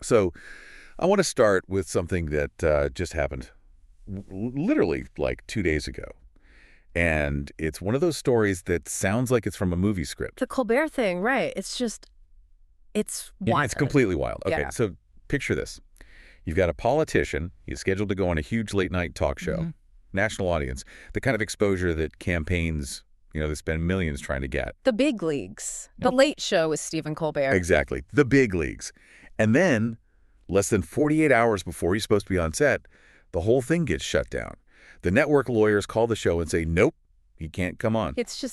So I want to start with something that just happened literally like 2 days ago. And it's one of those stories that sounds like it's from a movie script. The Colbert thing, right. It's wild. It's completely wild. Okay, Yeah. so picture this. You've got a politician. He's scheduled to go on a huge late-night talk show, national audience, the kind of exposure that campaigns, they spend millions trying to get. The big leagues. The Late Show with Stephen Colbert. Exactly. The big leagues. And then, less than 48 hours before he's supposed to be on set, the whole thing gets shut down. The network lawyers call the show and say, nope, he can't come on. It's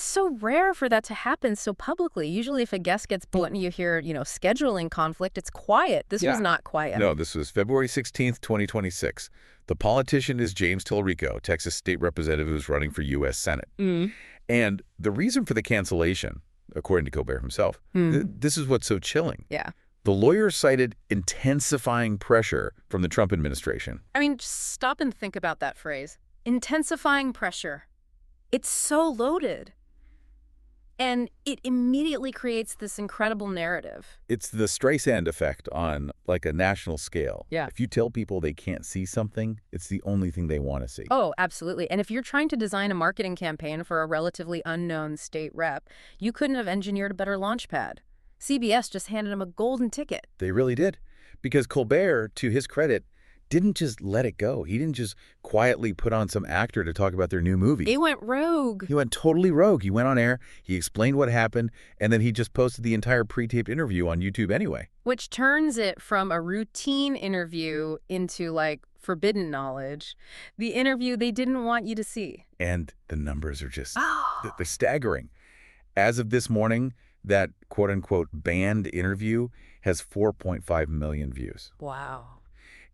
so rare for that to happen so publicly. Usually if a guest gets booked and you hear, scheduling conflict, it's quiet. This was not quiet. No, this was February 16th, 2026. The politician is James Talarico, Texas state representative who's running for U.S. Senate. And the reason for the cancellation, according to Colbert himself, this is what's so chilling. Yeah. The lawyers cited intensifying pressure from the Trump administration. I mean, just stop and think about that phrase. Intensifying pressure. It's so loaded. And it immediately creates this incredible narrative. It's the Streisand effect on, like, a national scale. Yeah. If you tell people they can't see something, it's the only thing they want to see. Oh, absolutely. And if you're trying to design a marketing campaign for a relatively unknown state rep, you couldn't have engineered a better launch pad. CBS just handed him a golden ticket. They really did. Because Colbert, to his credit, didn't just let it go. He didn't just quietly put on some actor to talk about their new movie. He went rogue. He went totally rogue. He went on air, he explained what happened, and then he just posted the entire pre-taped interview on YouTube anyway. Which turns it from a routine interview into, like, forbidden knowledge. The interview they didn't want you to see. And the numbers are just they're staggering. As of this morning, that quote-unquote banned interview has 4.5 million views. Wow.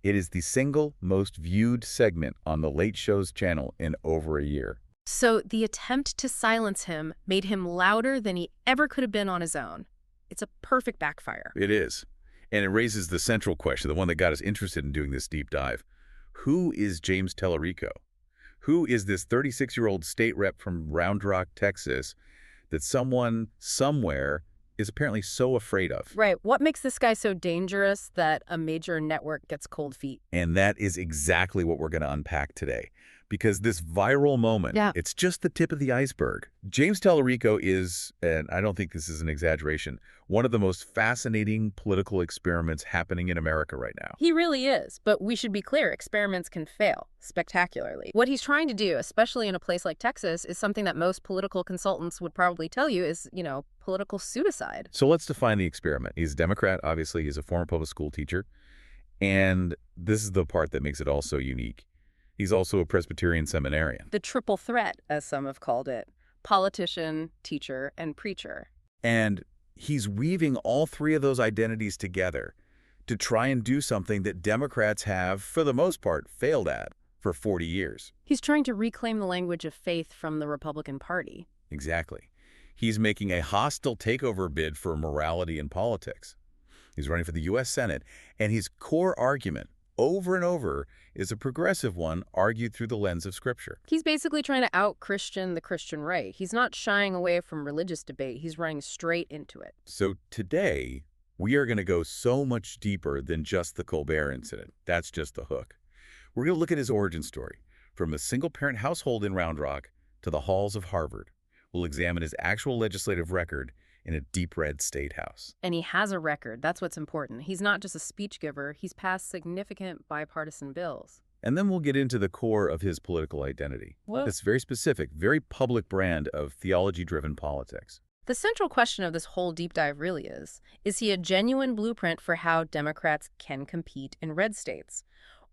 It is the single most viewed segment on The Late Show's channel in over a year. So the attempt to silence him made him louder than he ever could have been on his own. It's a perfect backfire. It is. And it raises the central question, the one that got us interested in doing this deep dive. Who is James Talarico? Who is this 36-year-old state rep from Round Rock, Texas, that someone somewhere is apparently so afraid of? Right. What makes this guy so dangerous that a major network gets cold feet? And that is exactly what we're going to unpack today. Because this viral moment, it's just the tip of the iceberg. James Talarico is, and I don't think this is an exaggeration, one of the most fascinating political experiments happening in America right now. He really is. But we should be clear, experiments can fail spectacularly. What he's trying to do, especially in a place like Texas, is something that most political consultants would probably tell you is, political suicide. So let's define the experiment. He's a Democrat, obviously. He's a former public school teacher. And this is the part that makes it all so unique. He's also a Presbyterian seminarian. The triple threat, as some have called it. Politician, teacher, and preacher. And he's weaving all three of those identities together to try and do something that Democrats have, for the most part, failed at for 40 years. He's trying to reclaim the language of faith from the Republican Party. Exactly. He's making a hostile takeover bid for morality in politics. He's running for the U.S. Senate, and his core argument, over and over, is a progressive one argued through the lens of Scripture. He's basically trying to out-Christian the Christian right. He's not shying away from religious debate. He's running straight into it. So today, we are going to go so much deeper than just the Colbert incident. That's just the hook. We're going to look at his origin story, from a single-parent household in Round Rock to the halls of Harvard. We'll examine his actual legislative record in a deep red state house. And he has a record. That's what's important. He's not just a speech giver. He's passed significant bipartisan bills. And then we'll get into the core of his political identity. Well, This very specific, very public brand of theology-driven politics. the central question of this whole deep dive really is he a genuine blueprint for how Democrats can compete in red states?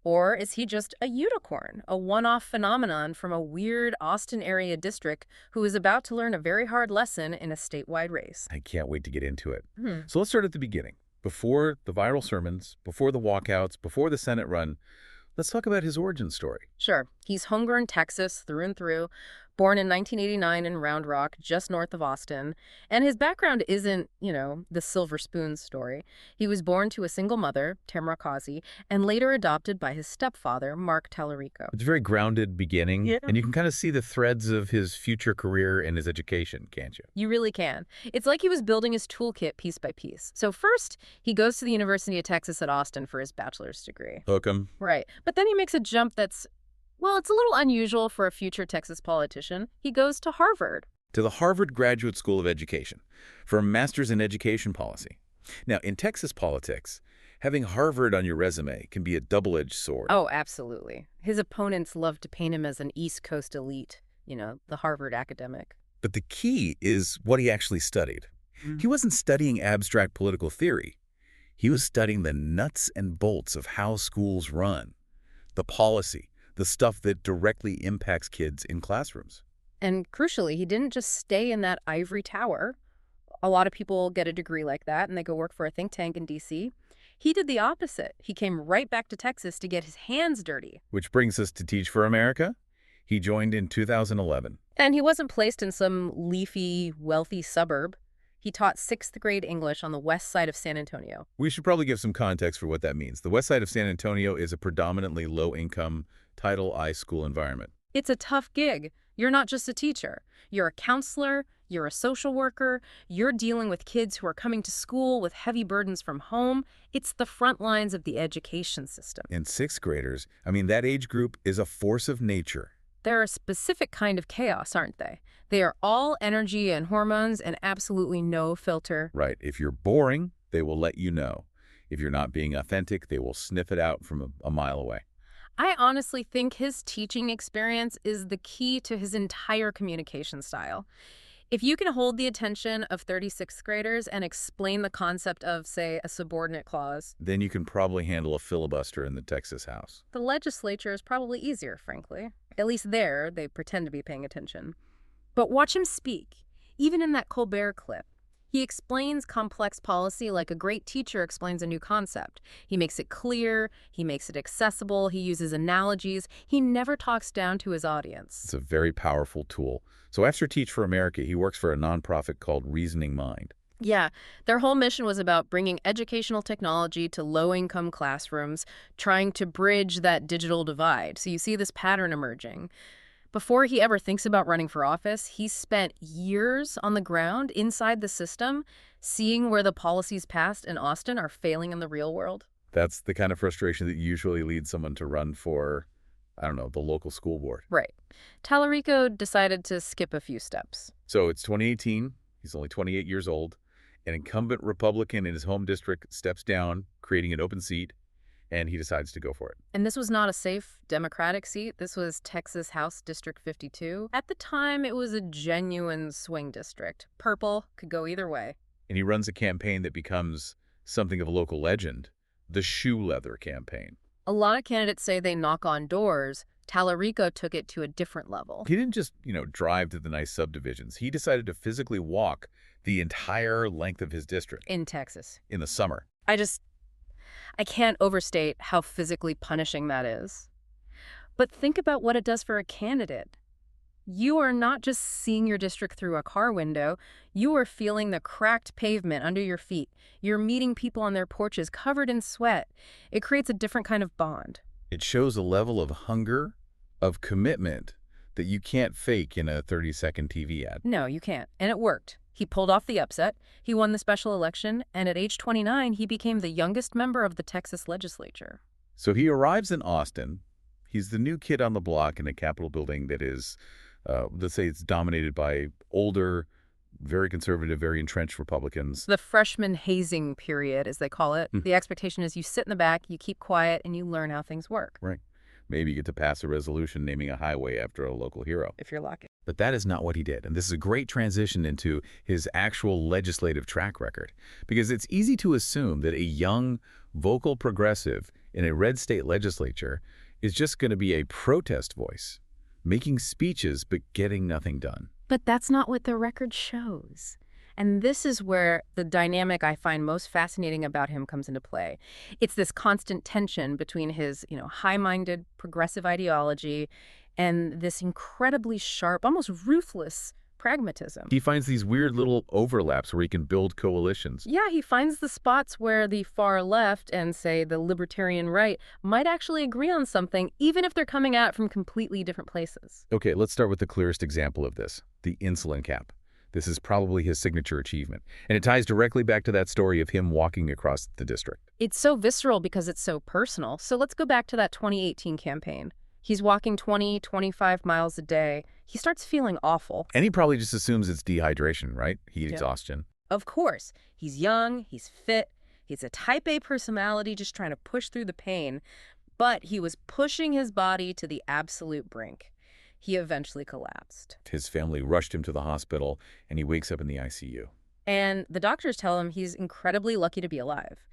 Or is he just a unicorn, a one-off phenomenon from a weird Austin area district who is about to learn a very hard lesson in a statewide race? I can't wait to get into it. So let's start at the beginning. Before the viral sermons, before the walkouts, before the Senate run, let's talk about his origin story. Sure, he's homegrown Texas through and through, Born in 1989 in Round Rock, just north of Austin. And his background isn't, the silver spoon story. He was born to a single mother, Tamara Kazi, and later adopted by his stepfather, Mark Talarico. It's a very grounded beginning, Yeah. and you can kind of see the threads of his future career and his education, can't you? You really can. It's like he was building his toolkit piece by piece. So first, he goes to the University of Texas at Austin for his bachelor's degree. Hook 'em. Right. But then he makes a jump that's, well, it's a little unusual for a future Texas politician. He goes to Harvard. To the Harvard Graduate School of Education for a master's in education policy. Now, in Texas politics, having Harvard on your resume can be a double-edged sword. Oh, absolutely. His opponents love to paint him as an East Coast elite, the Harvard academic. But the key is what he actually studied. He wasn't studying abstract political theory. He was studying the nuts and bolts of how schools run, the policy, the stuff that directly impacts kids in classrooms. And crucially, he didn't just stay in that ivory tower. A lot of people get a degree like that and they go work for a think tank in D.C. He did the opposite. He came right back to Texas to get his hands dirty. Which brings us to Teach for America. He joined in 2011. And he wasn't placed in some leafy, wealthy suburb. He taught 6th grade English on the west side of San Antonio. We should probably give some context for what that means. The west side of San Antonio is a predominantly low-income, Title I school environment. It's a tough gig. You're not just a teacher. You're a counselor, you're a social worker, you're dealing with kids who are coming to school with heavy burdens from home. It's the front lines of the education system. And 6th graders, that age group is a force of nature. They're a specific kind of chaos, aren't they? They are all energy and hormones and absolutely no filter. Right. If you're boring, they will let you know. If you're not being authentic, they will sniff it out from a mile away. I honestly think his teaching experience is the key to his entire communication style. If you can hold the attention of 36th graders and explain the concept of, say, a subordinate clause, then you can probably handle a filibuster in the Texas House. The legislature is probably easier, frankly. At least there, they pretend to be paying attention. But watch him speak. Even in that Colbert clip, he explains complex policy like a great teacher explains a new concept. He makes it clear, he makes it accessible, he uses analogies. He never talks down to his audience. It's a very powerful tool. So after Teach for America, he works for a nonprofit called Reasoning Mind. Yeah, their whole mission was about bringing educational technology to low-income classrooms, trying to bridge that digital divide. So you see this pattern emerging. Before he ever thinks about running for office, he spent years on the ground inside the system, seeing where the policies passed in Austin are failing in the real world. That's the kind of frustration that usually leads someone to run for, the local school board. Right. Talarico decided to skip a few steps. So it's 2018. He's only 28 years old. An incumbent Republican in his home district steps down, creating an open seat, and he decides to go for it. And this was not a safe Democratic seat. This was Texas House District 52. At the time, it was a genuine swing district. Purple could go either way. And he runs a campaign that becomes something of a local legend, the shoe leather campaign. A lot of candidates say they knock on doors. Talarico took it to a different level. He didn't just, drive to the nice subdivisions. He decided to physically walk the entire length of his district. In Texas. In the summer. I can't overstate how physically punishing that is. But think about what it does for a candidate. You are not just seeing your district through a car window. You are feeling the cracked pavement under your feet. You're meeting people on their porches covered in sweat. It creates a different kind of bond. It shows a level of hunger, of commitment, that you can't fake in a 30-second TV ad. No, you can't. And it worked. He pulled off the upset, he won the special election, and at age 29, he became the youngest member of the Texas legislature. So he arrives in Austin. He's the new kid on the block in a Capitol building that is, let's say it's dominated by older, very conservative, very entrenched Republicans. The freshman hazing period, as they call it. The expectation is you sit in the back, you keep quiet, and you learn how things work. Right. Maybe you get to pass a resolution naming a highway after a local hero. If you're lucky. But that is not what he did. And this is a great transition into his actual legislative track record. Because it's easy to assume that a young, vocal progressive in a red state legislature is just going to be a protest voice, making speeches but getting nothing done. But that's not what the record shows. And this is where the dynamic I find most fascinating about him comes into play. It's this constant tension between his, high-minded progressive ideology and this incredibly sharp, almost ruthless pragmatism. He finds these weird little overlaps where he can build coalitions. Yeah, he finds the spots where the far left and, say, the libertarian right might actually agree on something, even if they're coming at it from completely different places. Okay, let's start with the clearest example of this, the insulin cap. This is probably his signature achievement, and it ties directly back to that story of him walking across the district. It's so visceral because it's so personal. So let's go back to that 2018 campaign. He's walking 20, 25 miles a day. He starts feeling awful. And he probably just assumes it's dehydration, right? Heat Yep. exhaustion. Of course, he's young, he's fit, he's a type A personality just trying to push through the pain, but he was pushing his body to the absolute brink. He eventually collapsed. His family rushed him to the hospital, and he wakes up in the ICU. And the doctors tell him he's incredibly lucky to be alive.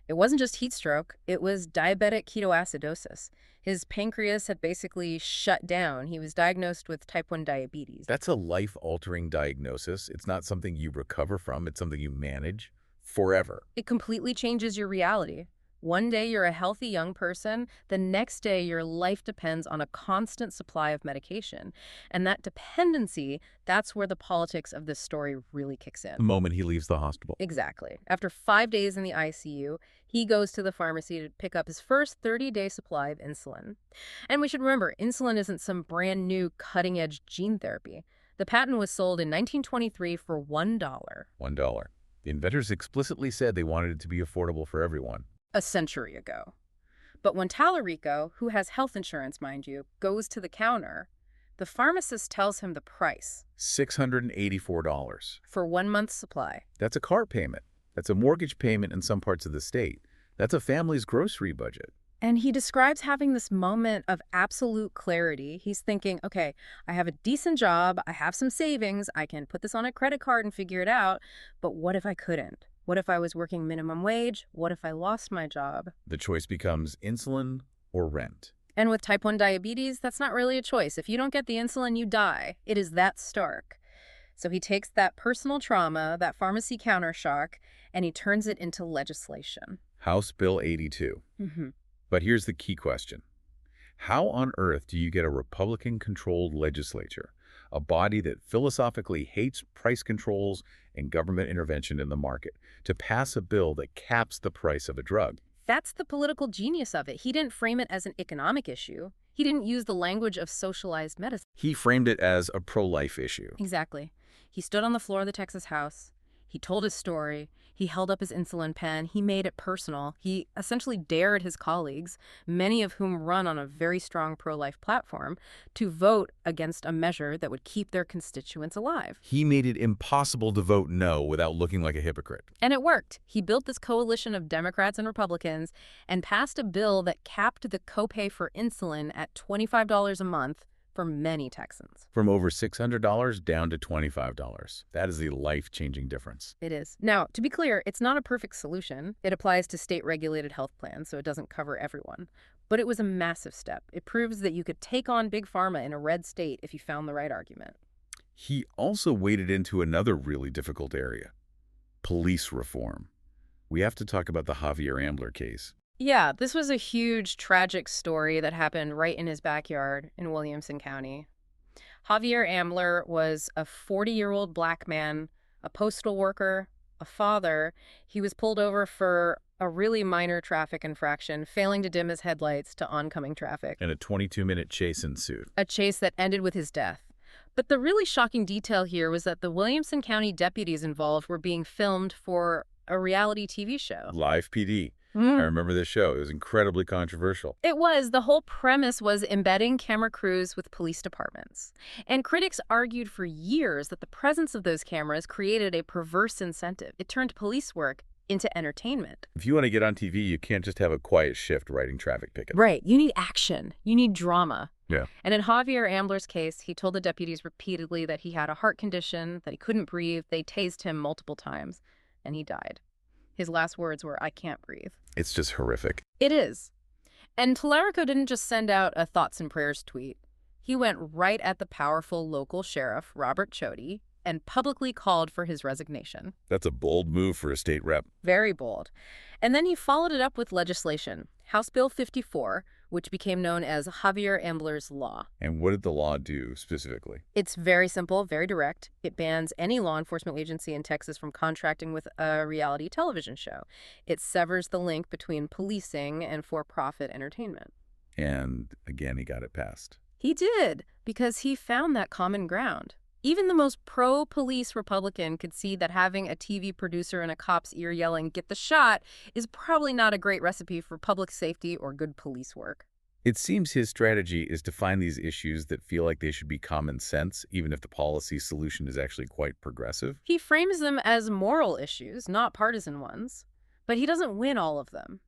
It wasn't just heat stroke, it was diabetic ketoacidosis. His pancreas had basically shut down. He was diagnosed with type 1 diabetes. That's a life-altering diagnosis. It's not something you recover from. It's something you manage forever. It completely changes your reality. One day you're a healthy young person, the next day your life depends on a constant supply of medication. And that dependency, that's where the politics of this story really kicks in. The moment he leaves the hospital. Exactly. After 5 days in the ICU, he goes to the pharmacy to pick up his first 30-day supply of insulin. And we should remember, insulin isn't some brand new cutting-edge gene therapy. The patent was sold in 1923 for $1. $1. The inventors explicitly said they wanted it to be affordable for everyone. A century ago. But when Talarico, who has health insurance, mind you, goes to the counter, the pharmacist tells him the price. $684. For 1 month's supply. That's a car payment. That's a mortgage payment in some parts of the state. That's a family's grocery budget. And he describes having this moment of absolute clarity. He's thinking, okay, I have a decent job, I have some savings, I can put this on a credit card and figure it out, but what if I couldn't? What if I was working minimum wage? What if I lost my job? The choice becomes insulin or rent. And with type 1 diabetes, that's not really a choice. If you don't get the insulin, you die. It is that stark. So he takes that personal trauma, that pharmacy counter shock, and he turns it into legislation. House Bill 82. But here's the key question. How on earth do you get a Republican-controlled legislature, a body that philosophically hates price controls and government intervention in the market, to pass a bill that caps the price of a drug? That's the political genius of it. He didn't frame it as an economic issue. He didn't use the language of socialized medicine. He framed it as a pro-life issue. Exactly. He stood on the floor of the Texas House. He told his story. He held up his insulin pen. He made it personal. He essentially dared his colleagues, many of whom run on a very strong pro-life platform, to vote against a measure that would keep their constituents alive. He made it impossible to vote no without looking like a hypocrite. And it worked. He built this coalition of Democrats and Republicans and passed a bill that capped the copay for insulin at $25 a month for many Texans. From over $600 down to $25. That is a life-changing difference. It is. Now, to be clear, it's not a perfect solution. It applies to state-regulated health plans, so it doesn't cover everyone. But it was a massive step. It proves that you could take on Big Pharma in a red state if you found the right argument. He also waded into another really difficult area, police reform. We have to talk about the Javier Ambler case. Yeah, this was a huge, tragic story that happened right in his backyard in Williamson County. Javier Ambler was a 40-year-old black man, a postal worker, a father. He was pulled over for a really minor traffic infraction, failing to dim his headlights to oncoming traffic. And a 22-minute chase ensued. A chase that ended with his death. But the really shocking detail here was that the Williamson County deputies involved were being filmed for a reality TV show. Live PD. I remember this show. It was incredibly controversial. It was. The whole premise was embedding camera crews with police departments. And critics argued for years that the presence of those cameras created a perverse incentive. It turned police work into entertainment. If you want to get on TV, you can't just have a quiet shift writing traffic tickets. Right. You need action. You need drama. Yeah. And in Javier Ambler's case, he told the deputies repeatedly that he had a heart condition, that he couldn't breathe. They tased him multiple times, and he died. His last words were, "I can't breathe." It's just horrific. It is. And Talarico didn't just send out a thoughts and prayers tweet. He went right at the powerful local sheriff, Robert Chody, and publicly called for his resignation. That's a bold move for a state rep. Very bold. And then he followed it up with legislation, House Bill 54, which became known as Javier Ambler's Law. And what did the law do specifically? It's very simple, very direct. It bans any law enforcement agency in Texas from contracting with a reality television show. It severs the link between policing and for-profit entertainment. And again, he got it passed. He did, because he found that common ground. Even the most pro-police Republican could see that having a TV producer in a cop's ear yelling, "Get the shot," is probably not a great recipe for public safety or good police work. It seems his strategy is to find these issues that feel like they should be common sense, even if the policy solution is actually quite progressive. He frames them as moral issues, not partisan ones. But he doesn't win all of them.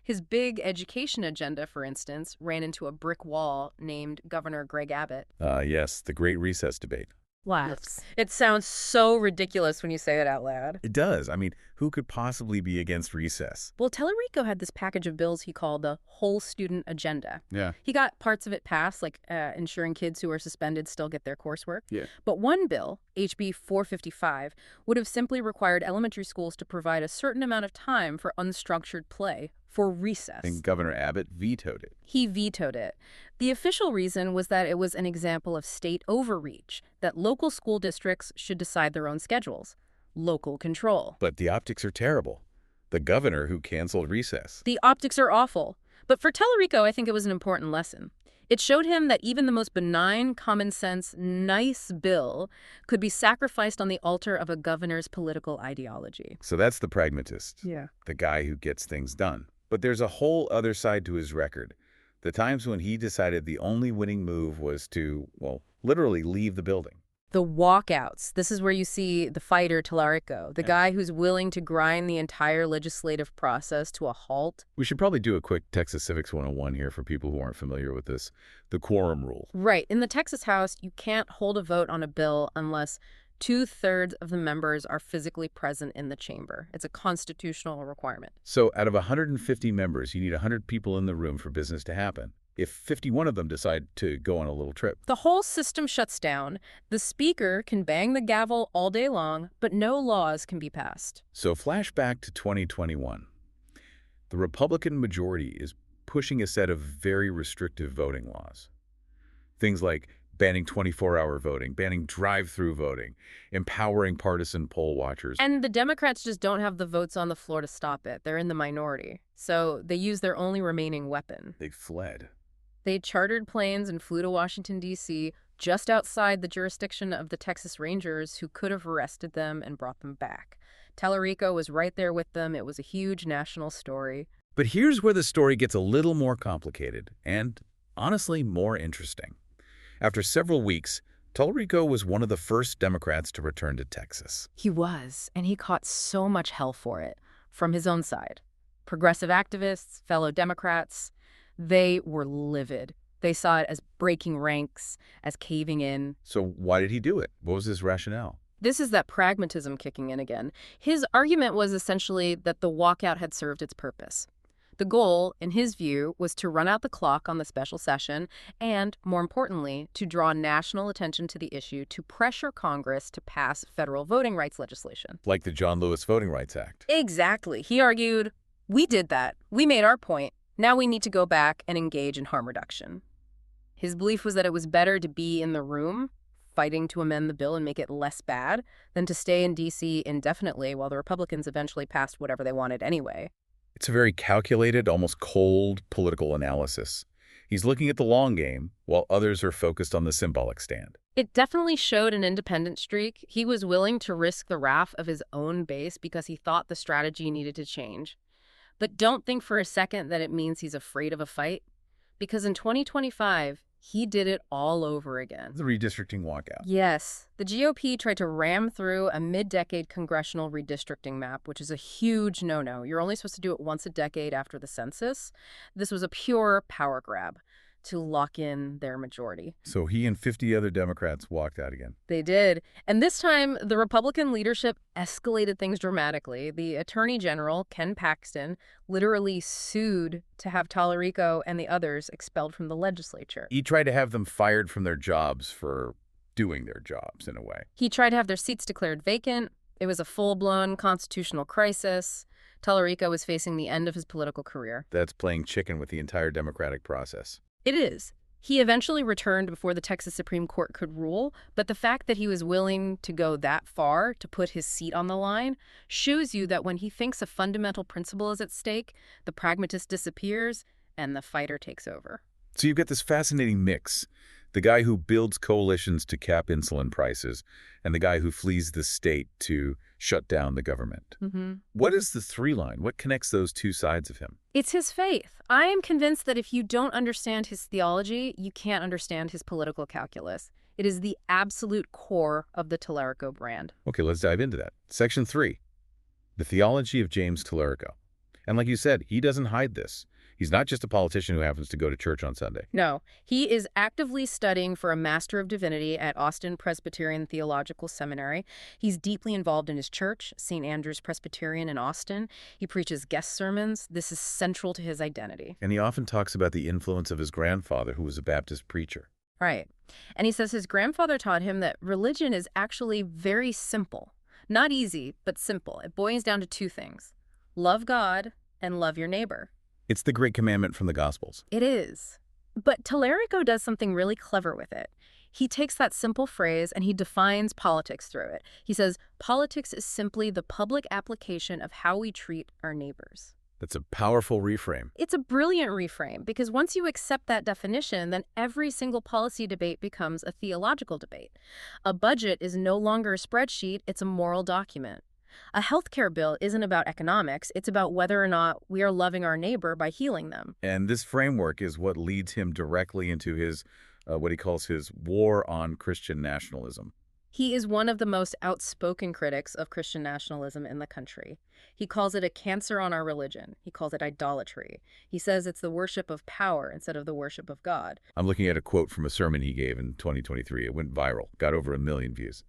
His big education agenda, for instance, ran into a brick wall named Governor Greg Abbott. Yes, the Great Recess debate. Laughs. It sounds so ridiculous when you say it out loud. It does. I mean, who could possibly be against recess? Well, Talarico had this package of bills he called the whole student agenda. Yeah. He got parts of it passed, like ensuring kids who are suspended still get their coursework. Yeah. But one bill, HB 455, would have simply required elementary schools to provide a certain amount of time for unstructured play, for recess. And Governor Abbott vetoed it. He vetoed it. The official reason was that it was an example of state overreach, that local school districts should decide their own schedules. Local control. But the optics are terrible. The governor who canceled recess. The optics are awful. But for Talarico, I think it was an important lesson. It showed him that even the most benign, common sense, nice bill could be sacrificed on the altar of a governor's political ideology. So that's the pragmatist. Yeah. The guy who gets things done. But there's a whole other side to his record. The times when he decided the only winning move was to, well, literally leave the building. The walkouts. This is where you see the fighter Talarico, the guy who's willing to grind the entire legislative process to a halt. We should probably do a quick Texas Civics 101 here for people who aren't familiar with this. The quorum rule. Right. In the Texas House, you can't hold a vote on a bill unless 2/3 of the members are physically present in the chamber. It's a constitutional requirement. So out of 150 members, you need 100 people in the room for business to happen. If 51 of them decide to go on a little trip. The whole system shuts down. The speaker can bang the gavel all day long, but no laws can be passed. So flashback to 2021. The Republican majority is pushing a set of very restrictive voting laws. Things like banning 24-hour voting, banning drive-through voting, empowering partisan poll watchers. And the Democrats just don't have the votes on the floor to stop it. They're in the minority. So they use their only remaining weapon. They fled. They chartered planes and flew to Washington, D.C., just outside the jurisdiction of the Texas Rangers, who could have arrested them and brought them back. Talarico was right there with them. It was a huge national story. But here's where the story gets a little more complicated and, honestly, more interesting. After several weeks, Talarico was one of the first Democrats to return to Texas. He was, and he caught so much hell for it, from his own side. Progressive activists, fellow Democrats, they were livid. They saw it as breaking ranks, as caving in. So why did he do it? What was his rationale? This is that pragmatism kicking in again. His argument was essentially that the walkout had served its purpose. The goal, in his view, was to run out the clock on the special session and, more importantly, to draw national attention to the issue to pressure Congress to pass federal voting rights legislation. Like the John Lewis Voting Rights Act. Exactly. He argued, we did that. We made our point. Now we need to go back and engage in harm reduction. His belief was that it was better to be in the room, fighting to amend the bill and make it less bad, than to stay in D.C. indefinitely while the Republicans eventually passed whatever they wanted anyway. It's a very calculated, almost cold political analysis. He's looking at the long game, while others are focused on the symbolic stand. It definitely showed an independent streak. He was willing to risk the wrath of his own base because he thought the strategy needed to change. But don't think for a second that it means he's afraid of a fight, because in 2025, he did it all over again. The redistricting walkout. Yes. The GOP tried to ram through a mid-decade congressional redistricting map, which is a huge no-no. You're only supposed to do it once a decade after the census. This was a pure power grab to lock in their majority. So he and 50 other Democrats walked out again. They did. And this time, the Republican leadership escalated things dramatically. The Attorney General, Ken Paxton, literally sued to have Talarico and the others expelled from the legislature. He tried to have them fired from their jobs for doing their jobs, in a way. He tried to have their seats declared vacant. It was a full-blown constitutional crisis. Talarico was facing the end of his political career. That's playing chicken with the entire democratic process. It is. He eventually returned before the Texas Supreme Court could rule, but the fact that he was willing to go that far to put his seat on the line shows you that when he thinks a fundamental principle is at stake, the pragmatist disappears and the fighter takes over. So you've got this fascinating mix. The guy who builds coalitions to cap insulin prices and the guy who flees the state to shut down the government. What is the through line? What connects those two sides of him? It's his faith. I am convinced that if you don't understand his theology, you can't understand his political calculus. It is the absolute core of the Talarico brand. Okay, let's dive into that. Section 3, the theology of James Talarico. And like you said, he doesn't hide this. He's not just a politician who happens to go to church on Sunday. No, he is actively studying for a Master of Divinity at Austin Presbyterian Theological Seminary. He's deeply involved in his church, St. Andrew's Presbyterian in Austin. He preaches guest sermons. This is central to his identity. And he often talks about the influence of his grandfather, who was a Baptist preacher. Right. And he says his grandfather taught him that religion is actually very simple. Not easy, but simple. It boils down to two things: love God and love your neighbor. It's the great commandment from the Gospels. It is. But Talarico does something really clever with it. He takes that simple phrase and he defines politics through it. He says, politics is simply the public application of how we treat our neighbors. That's a powerful reframe. It's a brilliant reframe because once you accept that definition, then every single policy debate becomes a theological debate. A budget is no longer a spreadsheet, it's a moral document. A healthcare bill isn't about economics, it's about whether or not we are loving our neighbor by healing them. And this framework is what leads him directly into his, what he calls his war on Christian nationalism. He is one of the most outspoken critics of Christian nationalism in the country. He calls it a cancer on our religion. He calls it idolatry. He says it's the worship of power instead of the worship of God. I'm looking at a quote from a sermon he gave in 2023. It went viral, got over 1 million views.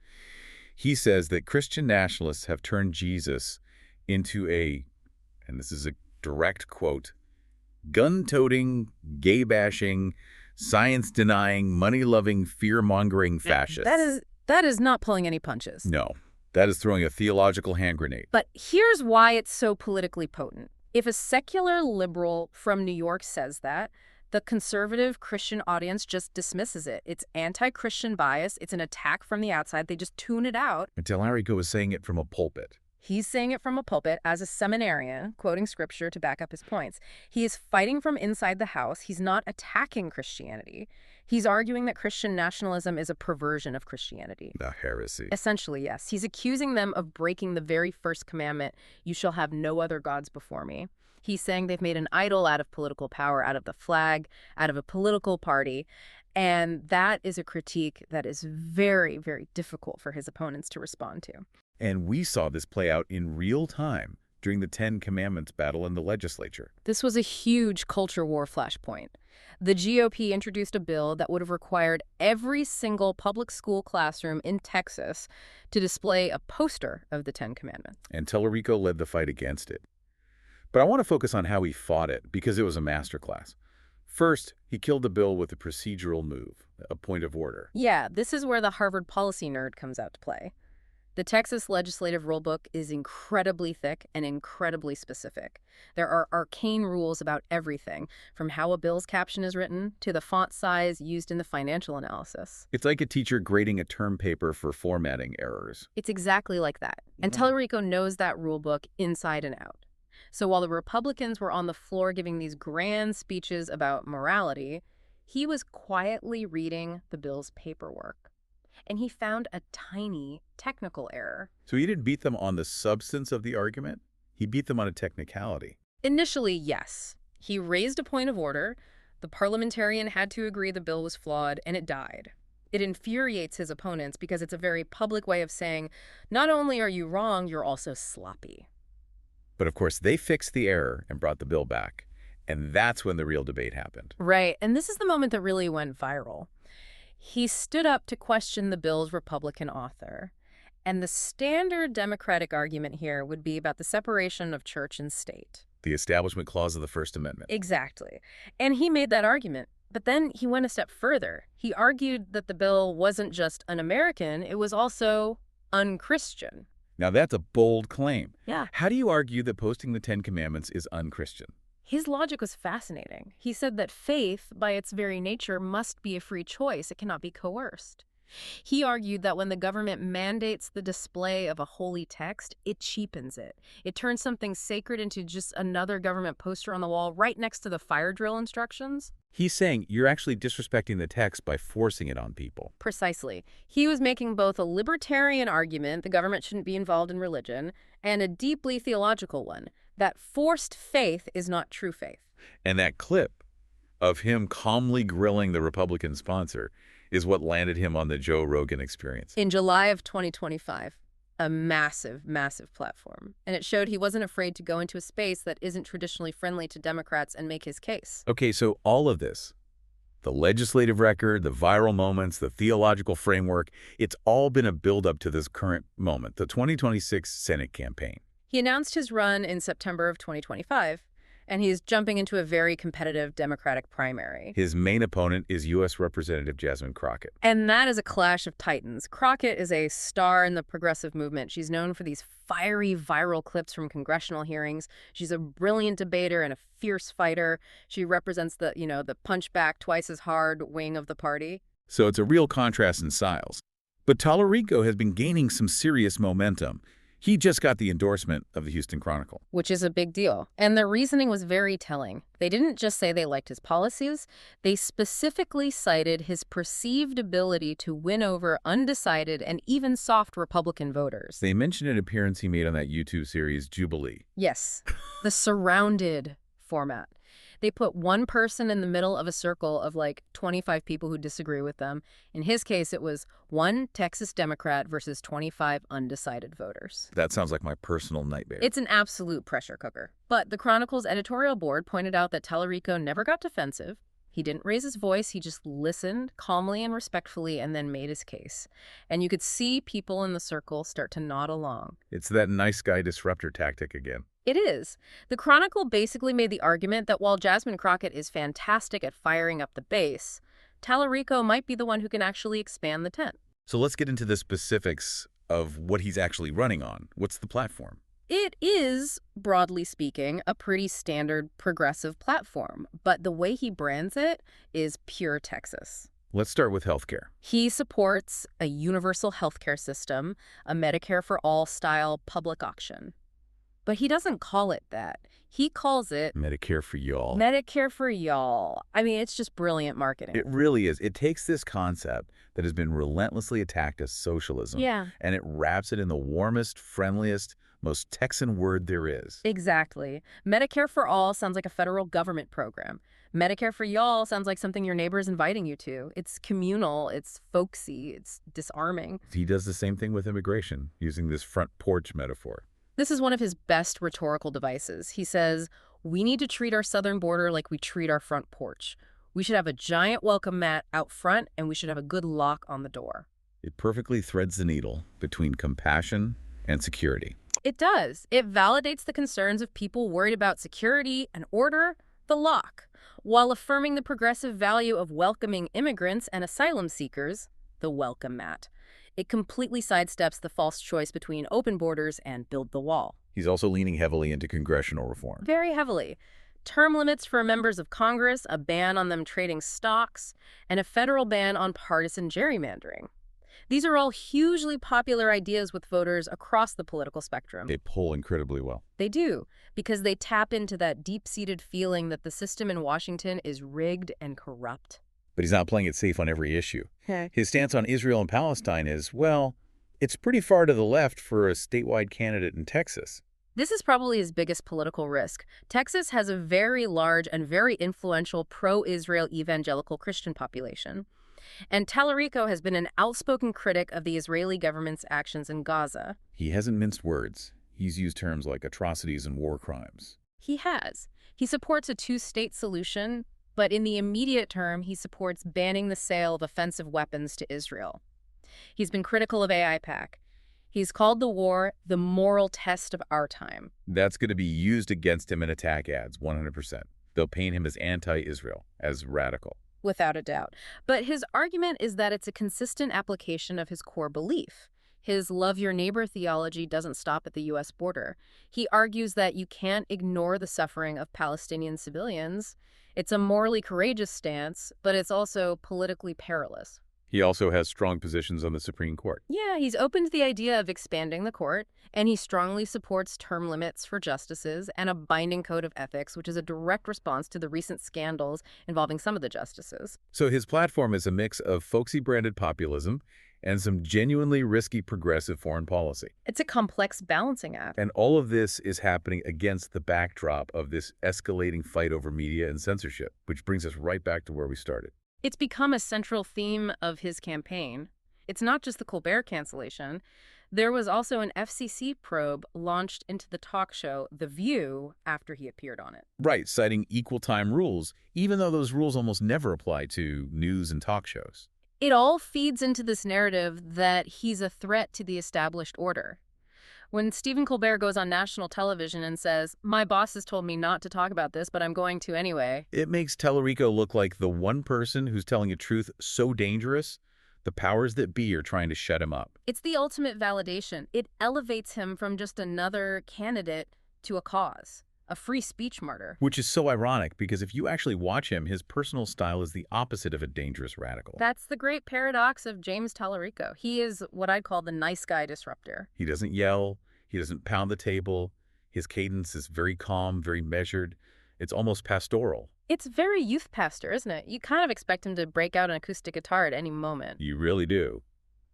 He says that Christian nationalists have turned Jesus into a, and this is a direct quote, gun-toting, gay-bashing, science-denying, money-loving, fear-mongering fascist. That is not pulling any punches. No, that is throwing a theological hand grenade. But here's why it's so politically potent. If a secular liberal from New York says that, the conservative Christian audience just dismisses it. It's anti-Christian bias. It's an attack from the outside. They just tune it out. And Talarico is saying it from a pulpit. He's saying it from a pulpit as a seminarian, quoting scripture to back up his points. He is fighting from inside the house. He's not attacking Christianity. He's arguing that Christian nationalism is a perversion of Christianity. A heresy. Essentially, yes. He's accusing them of breaking the very first commandment, you shall have no other gods before me. He's saying they've made an idol out of political power, out of the flag, out of a political party. And that is a critique that is very, very difficult for his opponents to respond to. And we saw this play out in real time during the 10 Commandments battle in the legislature. This was a huge culture war flashpoint. The GOP introduced a bill that would have required every single public school classroom in Texas to display a poster of the 10 Commandments. And Talarico led the fight against it. But I want to focus on how he fought it, because it was a masterclass. First, he killed the bill with a procedural move, a point of order. Yeah, this is where the Harvard policy nerd comes out to play. The Texas Legislative Rulebook is incredibly thick and incredibly specific. There are arcane rules about everything, from how a bill's caption is written to the font size used in the financial analysis. It's like a teacher grading a term paper for formatting errors. It's exactly like that. And Talarico knows that rulebook inside and out. So while the Republicans were on the floor giving these grand speeches about morality, he was quietly reading the bill's paperwork. And he found a tiny technical error. So he didn't beat them on the substance of the argument? He beat them on a technicality. Initially, yes. He raised a point of order. The parliamentarian had to agree the bill was flawed, and it died. It infuriates his opponents because it's a very public way of saying, not only are you wrong, you're also sloppy. But of course, they fixed the error and brought the bill back. And that's when the real debate happened. Right, and this is the moment that really went viral. He stood up to question the bill's Republican author. And the standard Democratic argument here would be about the separation of church and state. The Establishment Clause of the First Amendment. Exactly. And he made that argument. But then he went a step further. He argued that the bill wasn't just un-American, it was also un-Christian. Now that's a bold claim. Yeah. How do you argue that posting the Ten Commandments is unchristian? His logic was fascinating. He said that faith, by its very nature, must be a free choice. It cannot be coerced. He argued that when the government mandates the display of a holy text, it cheapens it. It turns something sacred into just another government poster on the wall right next to the fire drill instructions. He's saying you're actually disrespecting the text by forcing it on people. Precisely. He was making both a libertarian argument, the government shouldn't be involved in religion, and a deeply theological one, that forced faith is not true faith. And that clip of him calmly grilling the Republican sponsor is what landed him on the Joe Rogan Experience. In July of 2025, a massive, massive platform. And it showed he wasn't afraid to go into a space that isn't traditionally friendly to Democrats and make his case. Okay, so all of this, the legislative record, the viral moments, the theological framework, it's all been a build-up to this current moment, the 2026 Senate campaign. He announced his run in September of 2025, and he's jumping into a very competitive Democratic primary. His main opponent is U.S. Representative Jasmine Crockett. And that is a clash of titans. Crockett is a star in the progressive movement. She's known for these fiery viral clips from congressional hearings. She's a brilliant debater and a fierce fighter. She represents the punch back twice as hard wing of the party. So it's a real contrast in styles. But Talarico has been gaining some serious momentum. He just got the endorsement of the Houston Chronicle. Which is a big deal. And their reasoning was very telling. They didn't just say they liked his policies. They specifically cited his perceived ability to win over undecided and even soft Republican voters. They mentioned an appearance he made on that YouTube series, Jubilee. Yes, the surrounded format. They put one person in the middle of a circle of like 25 people who disagree with them. In his case, it was one Texas Democrat versus 25 undecided voters. That sounds like my personal nightmare. It's an absolute pressure cooker. But the Chronicle's editorial board pointed out that Talarico never got defensive. He didn't raise his voice. He just listened calmly and respectfully and then made his case. And you could see people in the circle start to nod along. It's that nice guy disruptor tactic again. It is. The Chronicle basically made the argument that while Jasmine Crockett is fantastic at firing up the base, Talarico might be the one who can actually expand the tent. So let's get into the specifics of what he's actually running on. What's the platform? It is, broadly speaking, a pretty standard progressive platform, but the way he brands it is pure Texas. Let's start with healthcare. He supports a universal healthcare system, a Medicare for all style public auction. But he doesn't call it that. He calls it Medicare for y'all. Medicare for y'all. I mean, it's just brilliant marketing. It really is. It takes this concept that has been relentlessly attacked as socialism, and it wraps it in the warmest, friendliest, most Texan word there is. Exactly. Medicare for all sounds like a federal government program. Medicare for y'all sounds like something your neighbor is inviting you to. It's communal, it's folksy, it's disarming. He does the same thing with immigration, using this front porch metaphor. This is one of his best rhetorical devices. He says, we need to treat our southern border like we treat our front porch. We should have a giant welcome mat out front, and we should have a good lock on the door. It perfectly threads the needle between compassion and security. It does. It validates the concerns of people worried about security and order, the lock, while affirming the progressive value of welcoming immigrants and asylum seekers, the welcome mat. It completely sidesteps the false choice between open borders and build the wall. He's also leaning heavily into congressional reform. Very heavily. Term limits for members of Congress, a ban on them trading stocks, and a federal ban on partisan gerrymandering. These are all hugely popular ideas with voters across the political spectrum. They poll incredibly well. They do, because they tap into that deep-seated feeling that the system in Washington is rigged and corrupt. But he's not playing it safe on every issue. His stance on Israel and Palestine is, well, it's pretty far to the left for a statewide candidate in Texas. This is probably his biggest political risk. Texas has a very large and very influential pro-Israel evangelical Christian population. And Talarico has been an outspoken critic of the Israeli government's actions in Gaza. He hasn't minced words. He's used terms like atrocities and war crimes. He has. He supports a two-state solution, but in the immediate term, he supports banning the sale of offensive weapons to Israel. He's been critical of AIPAC. He's called the war the moral test of our time. That's going to be used against him in attack ads, 100%. They'll paint him as anti-Israel, as radical. Without a doubt. But his argument is that it's a consistent application of his core belief. His love your neighbor theology doesn't stop at the U.S. border. He argues that you can't ignore the suffering of Palestinian civilians. It's a morally courageous stance, but it's also politically perilous. He also has strong positions on the Supreme Court. Yeah, he's open to the idea of expanding the court, and he strongly supports term limits for justices and a binding code of ethics, which is a direct response to the recent scandals involving some of the justices. So his platform is a mix of folksy-branded populism and some genuinely risky progressive foreign policy. It's a complex balancing act. And all of this is happening against the backdrop of this escalating fight over media and censorship, which brings us right back to where we started. It's become a central theme of his campaign. It's not just the Colbert cancellation. There was also an FCC probe launched into the talk show The View after he appeared on it. Right, citing equal time rules, even though those rules almost never apply to news and talk shows. It all feeds into this narrative that he's a threat to the established order. When Stephen Colbert goes on national television and says, "My boss has told me not to talk about this, but I'm going to anyway," it makes Talarico look like the one person who's telling a truth so dangerous, the powers that be are trying to shut him up. It's the ultimate validation. It elevates him from just another candidate to a cause, a free speech martyr. Which is so ironic, because if you actually watch him, his personal style is the opposite of a dangerous radical. That's the great paradox of James Talarico. He is what I'd call the nice guy disruptor. He doesn't yell. He doesn't pound the table. His cadence is very calm, very measured. It's almost pastoral. It's very youth pastor, isn't it? You kind of expect him to break out an acoustic guitar at any moment. You really do.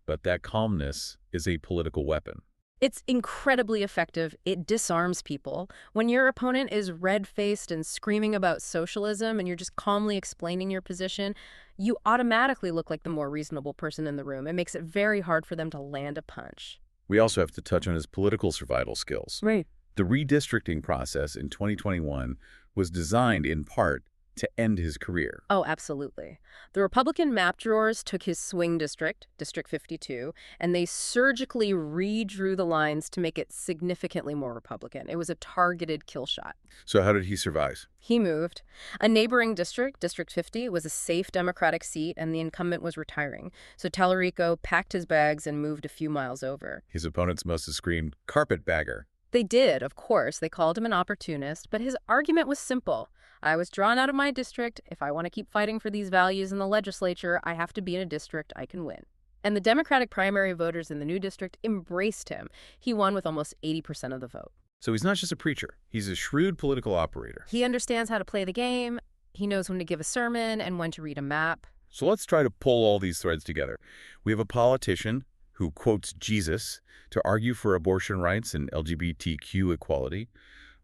But that calmness is a political weapon. It's incredibly effective. It disarms people. When your opponent is red-faced and screaming about socialism and you're just calmly explaining your position, you automatically look like the more reasonable person in the room. It makes it very hard for them to land a punch. We also have to touch on his political survival skills. Right. The redistricting process in 2021 was designed in part to end his career. Oh, absolutely. The Republican map drawers took his swing district, District 52, and they surgically redrew the lines to make it significantly more Republican. It was a targeted kill shot. So how did he survive? He moved. A neighboring district, District 50, was a safe Democratic seat, and the incumbent was retiring. So Talarico packed his bags and moved a few miles over. His opponents must have screamed, "Carpetbagger." They did, of course. They called him an opportunist, but his argument was simple. I was drawn out of my district. If I want to keep fighting for these values in the legislature, I have to be in a district I can win. And the Democratic primary voters in the new district embraced him. He won with almost 80% of the vote. So he's not just a preacher. He's a shrewd political operator. He understands how to play the game. He knows when to give a sermon and when to read a map. So let's try to pull all these threads together. We have a politician who quotes Jesus to argue for abortion rights and LGBTQ equality,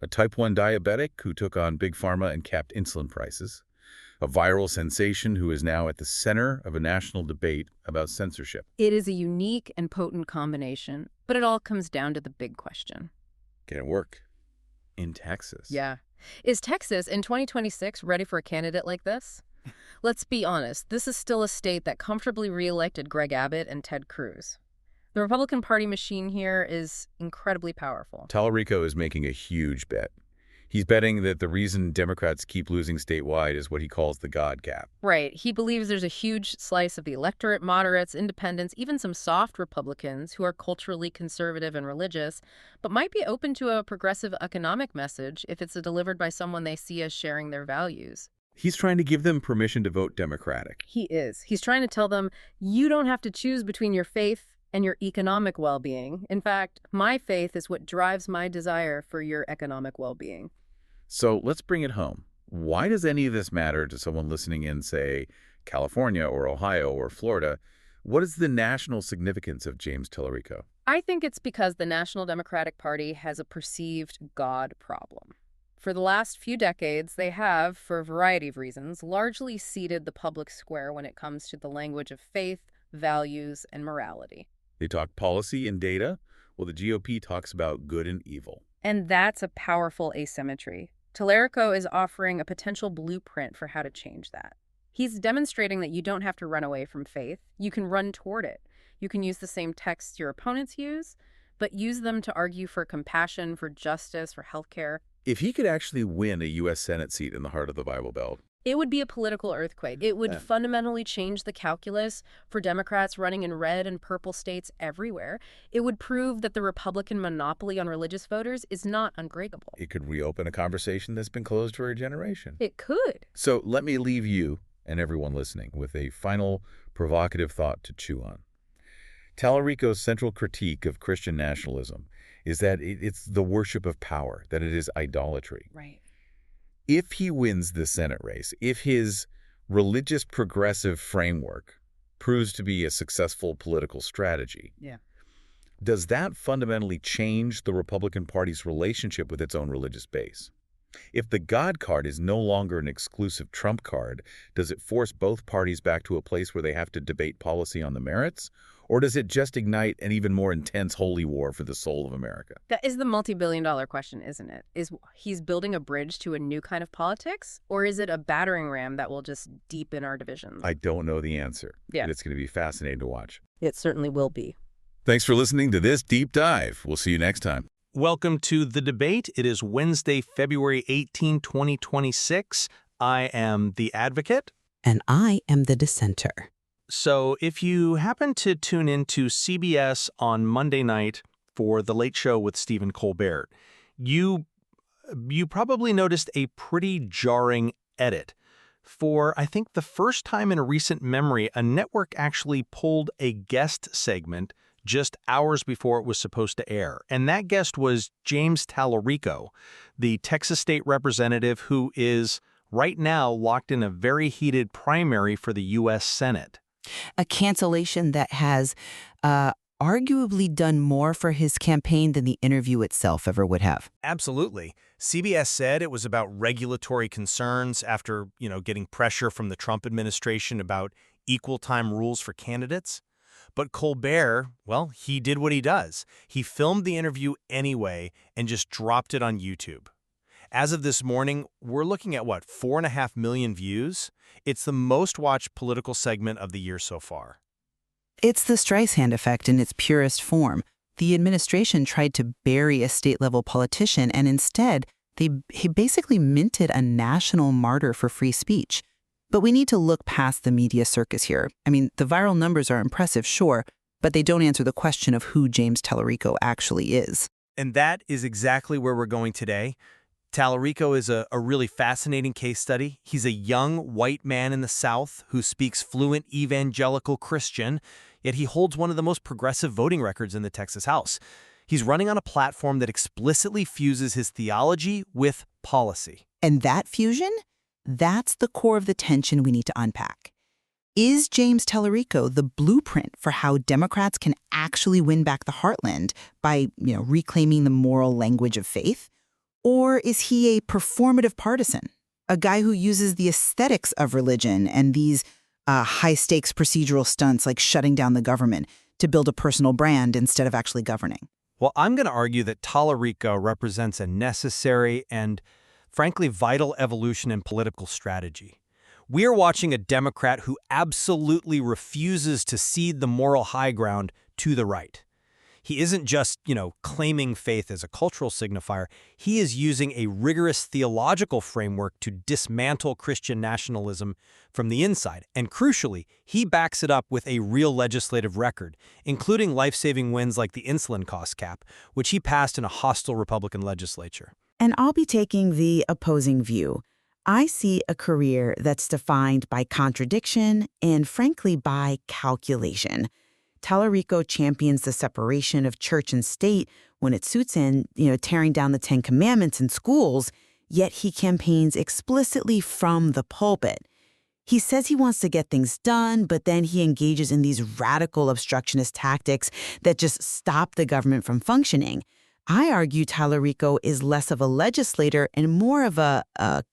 a type 1 diabetic who took on big pharma and capped insulin prices, a viral sensation who is now at the center of a national debate about censorship. It is a unique and potent combination, but it all comes down to the big question. Can it work in Texas? Yeah. Is Texas in 2026 ready for a candidate like this? Let's be honest, this is still a state that comfortably reelected Greg Abbott and Ted Cruz. The Republican Party machine here is incredibly powerful. Talarico is making a huge bet. He's betting that the reason Democrats keep losing statewide is what he calls the God gap. Right. He believes there's a huge slice of the electorate, moderates, independents, even some soft Republicans who are culturally conservative and religious, but might be open to a progressive economic message if it's delivered by someone they see as sharing their values. He's trying to give them permission to vote Democratic. He is. He's trying to tell them, you don't have to choose between your faith and your economic well-being. In fact, my faith is what drives my desire for your economic well-being. So let's bring it home. Why does any of this matter to someone listening in, say, California or Ohio or Florida? What is the national significance of James Talarico? I think it's because the National Democratic Party has a perceived God problem. For the last few decades, they have, for a variety of reasons, largely ceded the public square when it comes to the language of faith, values, and morality. They talk policy and data, while the GOP talks about good and evil. And that's a powerful asymmetry. Talarico is offering a potential blueprint for how to change that. He's demonstrating that you don't have to run away from faith. You can run toward it. You can use the same texts your opponents use, but use them to argue for compassion, for justice, for healthcare. If he could actually win a U.S. Senate seat in the heart of the Bible Belt, It would be a political earthquake. It would fundamentally change the calculus for Democrats running in red and purple states everywhere. It would prove that the Republican monopoly on religious voters is not unbreakable. It could reopen a conversation that's been closed for a generation. It could. So let me leave you and everyone listening with a final provocative thought to chew on. Talarico's central critique of Christian nationalism is that it's the worship of power, that it is idolatry. Right. If he wins the Senate race, if his religious progressive framework proves to be a successful political strategy, does that fundamentally change the Republican Party's relationship with its own religious base? If the God card is no longer an exclusive Trump card, does it force both parties back to a place where they have to debate policy on the merits? Or does it just ignite an even more intense holy war for the soul of America? That is the multi-billion-dollar question, isn't it? Is he's building a bridge to a new kind of politics? Or is it a battering ram that will just deepen our divisions? I don't know the answer. Yeah. But it's going to be fascinating to watch. It certainly will be. Thanks for listening to this deep dive. We'll see you next time. Welcome to The Debate. It is Wednesday, February 18, 2026. I am the advocate. And I am the dissenter. So if you happen to tune into CBS on Monday night for The Late Show with Stephen Colbert, you probably noticed a pretty jarring edit. For, I think, the first time in recent memory, a network actually pulled a guest segment just hours before it was supposed to air. And that guest was James Talarico, the Texas state representative who is right now locked in a very heated primary for the U.S. Senate. A cancellation that has arguably done more for his campaign than the interview itself ever would have. Absolutely. CBS said it was about regulatory concerns after, getting pressure from the Trump administration about equal time rules for candidates. But Colbert, well, he did what he does. He filmed the interview anyway and just dropped it on YouTube. As of this morning, we're looking at, 4.5 million views? It's the most watched political segment of the year so far. It's the Streisand effect in its purest form. The administration tried to bury a state-level politician, and instead, he basically minted a national martyr for free speech. But we need to look past the media circus here. I mean, the viral numbers are impressive, sure, but they don't answer the question of who James Talarico actually is. And that is exactly where we're going today. Talarico is a really fascinating case study. He's a young white man in the South who speaks fluent evangelical Christian, yet he holds one of the most progressive voting records in the Texas House. He's running on a platform that explicitly fuses his theology with policy. And that fusion? That's the core of the tension we need to unpack. Is James Talarico the blueprint for how Democrats can actually win back the heartland by, reclaiming the moral language of faith? Or is he a performative partisan, a guy who uses the aesthetics of religion and these high-stakes procedural stunts like shutting down the government to build a personal brand instead of actually governing? Well, I'm going to argue that Talarico represents a necessary and, frankly, vital evolution in political strategy. We are watching a Democrat who absolutely refuses to cede the moral high ground to the right. He isn't just, claiming faith as a cultural signifier. He is using a rigorous theological framework to dismantle Christian nationalism from the inside. And crucially, he backs it up with a real legislative record, including life-saving wins like the insulin cost cap, which he passed in a hostile Republican legislature. And I'll be taking the opposing view. I see a career that's defined by contradiction and, frankly, by calculation. Talarico champions the separation of church and state when it suits him, tearing down the Ten Commandments in schools, yet he campaigns explicitly from the pulpit. He says he wants to get things done, but then he engages in these radical obstructionist tactics that just stop the government from functioning. I argue Talarico is less of a legislator and more of a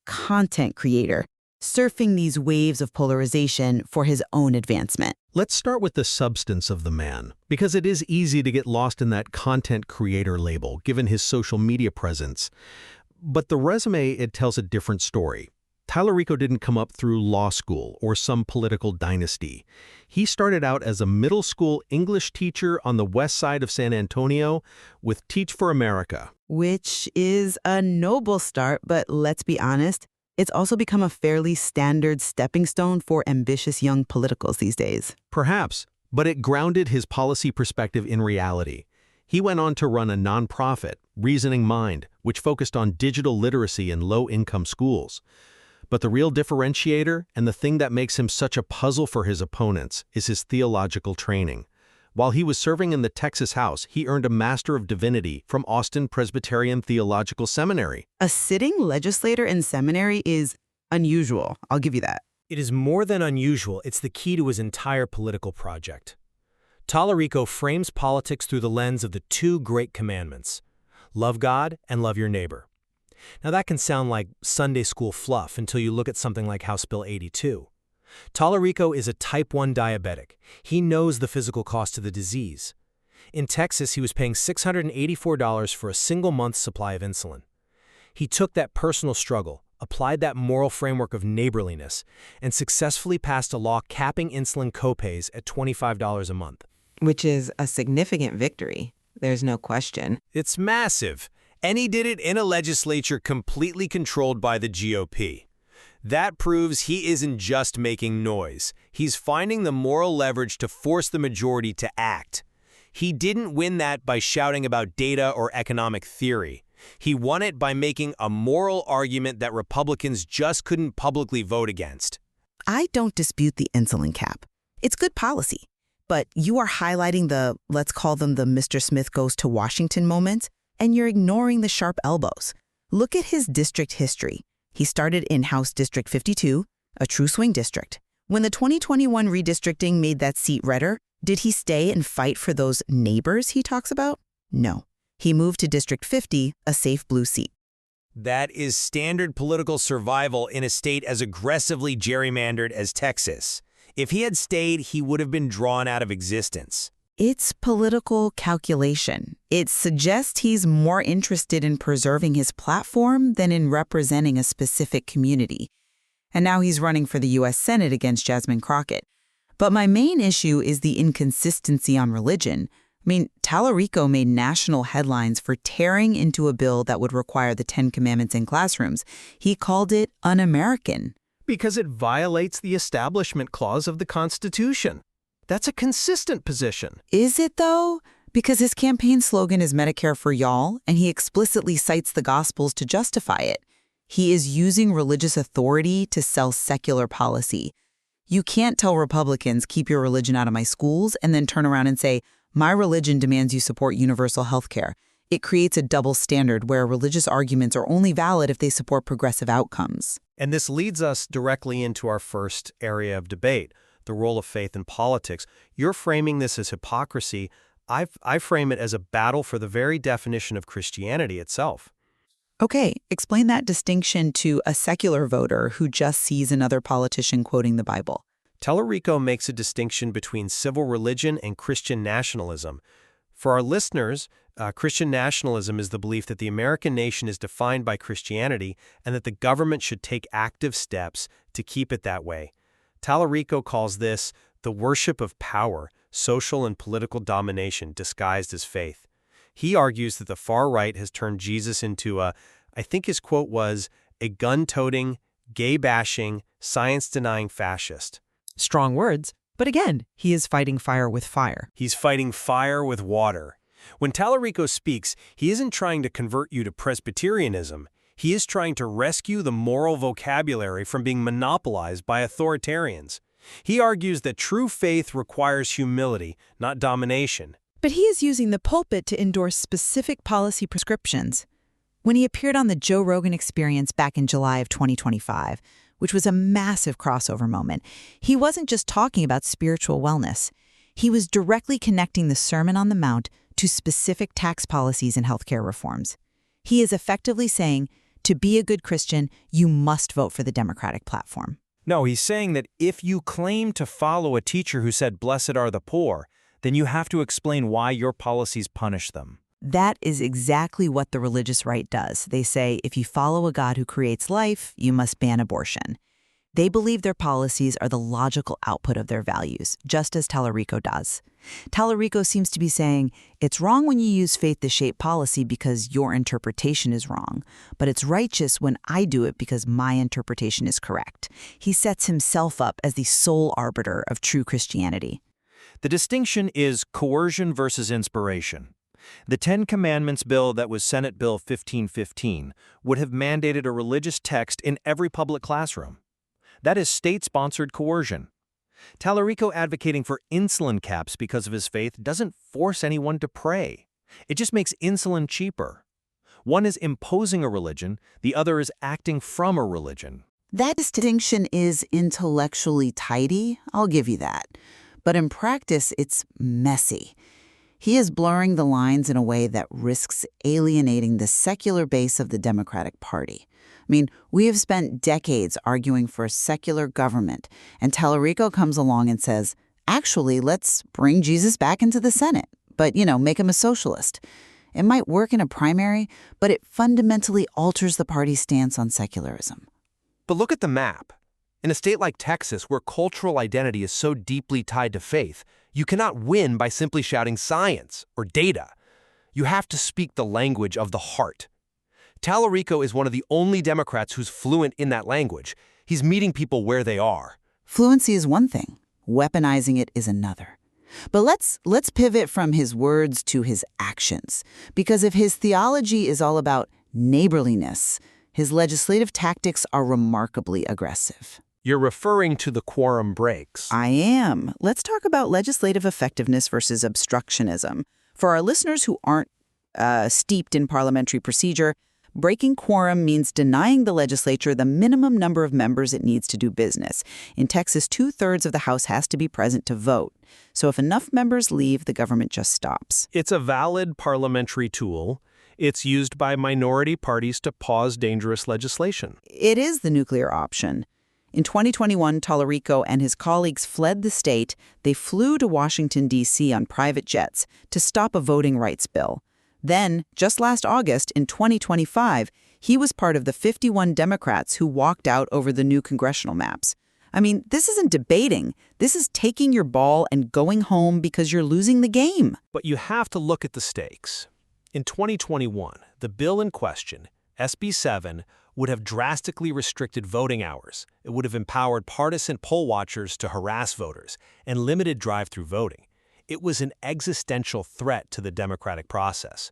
content creator, surfing these waves of polarization for his own advancement. Let's start with the substance of the man, because it is easy to get lost in that content creator label, given his social media presence. But the resume, it tells a different story. Talarico didn't come up through law school or some political dynasty. He started out as a middle school English teacher on the west side of San Antonio with Teach for America. Which is a noble start, but let's be honest, It's also become a fairly standard stepping stone for ambitious young politicals these days. Perhaps, but it grounded his policy perspective in reality. He went on to run a nonprofit, Reasoning Mind, which focused on digital literacy in low-income schools. But the real differentiator, and the thing that makes him such a puzzle for his opponents, is his theological training. While he was serving in the Texas House, he earned a Master of Divinity from Austin Presbyterian Theological Seminary. A sitting legislator in seminary is unusual, I'll give you that. It is more than unusual, it's the key to his entire political project. Talarico frames politics through the lens of the two great commandments: love God and love your neighbor. Now that can sound like Sunday school fluff until you look at something like House Bill 82. Talarico is a type 1 diabetic. He knows the physical cost of the disease. In Texas, he was paying $684 for a single month's supply of insulin. He took that personal struggle, applied that moral framework of neighborliness, and successfully passed a law capping insulin copays at $25 a month. Which is a significant victory. There's no question. It's massive, and he did it in a legislature completely controlled by the GOP. That proves he isn't just making noise. He's finding the moral leverage to force the majority to act. He didn't win that by shouting about data or economic theory. He won it by making a moral argument that Republicans just couldn't publicly vote against. I don't dispute the insulin cap. It's good policy. But you are highlighting the, let's call them the Mr. Smith goes to Washington moments, and you're ignoring the sharp elbows. Look at his district history. He started in House District 52, a true swing district. When the 2021 redistricting made that seat redder, did he stay and fight for those neighbors he talks about? No. He moved to District 50, a safe blue seat. That is standard political survival in a state as aggressively gerrymandered as Texas. If he had stayed, he would have been drawn out of existence. It's political calculation. It suggests he's more interested in preserving his platform than in representing a specific community. And now he's running for the U.S. Senate against Jasmine Crockett. But my main issue is the inconsistency on religion. I mean, Talarico made national headlines for tearing into a bill that would require the 10 Commandments in classrooms. He called it un-American. Because it violates the Establishment Clause of the Constitution. That's a consistent position. Is it, though? Because his campaign slogan is Medicare for y'all, and he explicitly cites the Gospels to justify it. He is using religious authority to sell secular policy. You can't tell Republicans, keep your religion out of my schools, and then turn around and say, my religion demands you support universal health care. It creates a double standard where religious arguments are only valid if they support progressive outcomes. And this leads us directly into our first area of debate, the role of faith in politics. You're framing this as hypocrisy. I frame it as a battle for the very definition of Christianity itself. Okay, explain that distinction to a secular voter who just sees another politician quoting the Bible. Talarico makes a distinction between civil religion and Christian nationalism. For our listeners, Christian nationalism is the belief that the American nation is defined by Christianity and that the government should take active steps to keep it that way. Talarico calls this the worship of power, social and political domination disguised as faith. He argues that the far right has turned Jesus into I think his quote was, a gun-toting, gay-bashing, science-denying fascist. Strong words, but again, he is fighting fire with fire. He's fighting fire with water. When Talarico speaks, he isn't trying to convert you to Presbyterianism. He is trying to rescue the moral vocabulary from being monopolized by authoritarians. He argues that true faith requires humility, not domination. But he is using the pulpit to endorse specific policy prescriptions. When he appeared on the Joe Rogan Experience back in July of 2025, which was a massive crossover moment, he wasn't just talking about spiritual wellness. He was directly connecting the Sermon on the Mount to specific tax policies and healthcare reforms. He is effectively saying, to be a good Christian, you must vote for the Democratic platform. No, he's saying that if you claim to follow a teacher who said, "Blessed are the poor," then you have to explain why your policies punish them. That is exactly what the religious right does. They say, if you follow a God who creates life, you must ban abortion. They believe their policies are the logical output of their values, just as Talarico does. Talarico seems to be saying, it's wrong when you use faith to shape policy because your interpretation is wrong, but it's righteous when I do it because my interpretation is correct. He sets himself up as the sole arbiter of true Christianity. The distinction is coercion versus inspiration. The Ten Commandments bill that was Senate Bill 1515 would have mandated a religious text in every public classroom. That is state-sponsored coercion. Talarico advocating for insulin caps because of his faith doesn't force anyone to pray. It just makes insulin cheaper. One is imposing a religion, the other is acting from a religion. That distinction is intellectually tidy, I'll give you that. But in practice, it's messy. He is blurring the lines in a way that risks alienating the secular base of the Democratic Party. I mean, we have spent decades arguing for a secular government, and Talarico comes along and says, actually, let's bring Jesus back into the Senate, but, make him a socialist. It might work in a primary, but it fundamentally alters the party's stance on secularism. But look at the map. In a state like Texas, where cultural identity is so deeply tied to faith, you cannot win by simply shouting science or data. You have to speak the language of the heart. Talarico is one of the only Democrats who's fluent in that language. He's meeting people where they are. Fluency is one thing. Weaponizing it is another. But let's pivot from his words to his actions. Because if his theology is all about neighborliness, his legislative tactics are remarkably aggressive. You're referring to the quorum breaks. I am. Let's talk about legislative effectiveness versus obstructionism. For our listeners who aren't steeped in parliamentary procedure, breaking quorum means denying the legislature the minimum number of members it needs to do business. In Texas, 2/3 of the House has to be present to vote. So if enough members leave, the government just stops. It's a valid parliamentary tool. It's used by minority parties to pause dangerous legislation. It is the nuclear option. In 2021, Talarico and his colleagues fled the state. They flew to Washington, D.C. on private jets to stop a voting rights bill. Then, just last August, in 2025, he was part of the 51 Democrats who walked out over the new congressional maps. I mean, this isn't debating. This is taking your ball and going home because you're losing the game. But you have to look at the stakes. In 2021, the bill in question, SB 7, would have drastically restricted voting hours. It would have empowered partisan poll watchers to harass voters and limited drive-through voting. It was an existential threat to the democratic process.